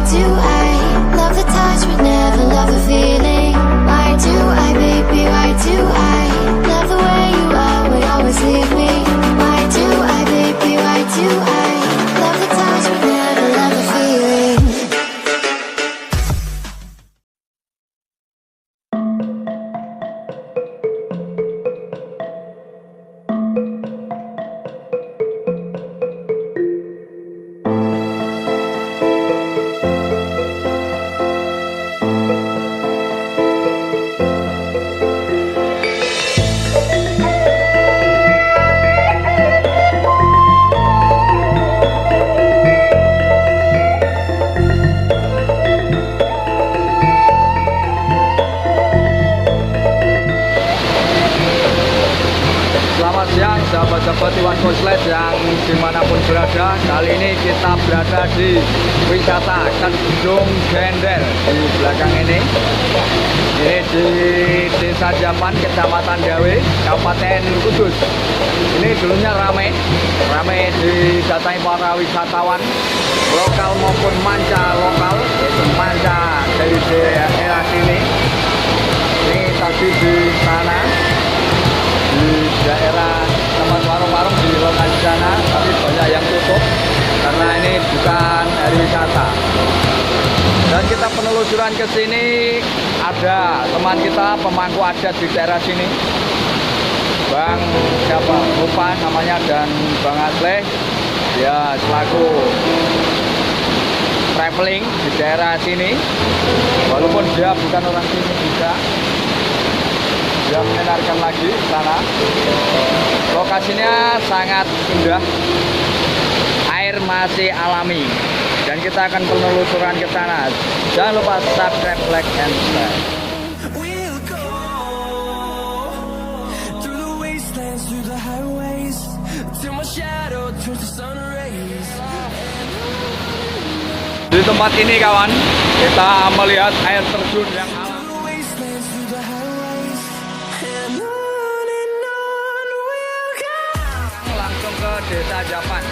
do I love the touch but never love the feeling? Why do I, baby, why do I love the way you are, would always leave me? Why do I, baby, why do I love the touch but never love the feeling? Selamat siang sahabat-sahabat Iwan Koslet yang dimanapun berada. Kali ini kita berada di wisata Terjun di belakang ini. Ini di Desa Jaman, Kecamatan Dawe, Kabupaten Kudus. Ini dulunya ramai didatangi para wisatawan lokal maupun manca lokal, yaitu manca dari daerah sini. Ini tadi di sana, di daerah tempat warung-warung di lokasi sana, tapi banyak yang tutup karena ini bukan hari wisata. Dan kita penelusuran ke sini, ada teman kita pemangku adat di daerah sini, Bang siapa lupa namanya, dan Bang Asleh, ya selaku traveling di daerah sini, walaupun dia bukan orang sini juga. Dia mendengarkan lagi sana. Lokasinya sangat indah, air masih alami, dan kita akan penelusuran ke sana. Jangan lupa subscribe, like, and share. We'll go through the wastelands, through the highways, till my shadow turns to sun rays. Di tempat ini kawan, kita melihat air terjun yang alami. Langsung ke Desa Jaman.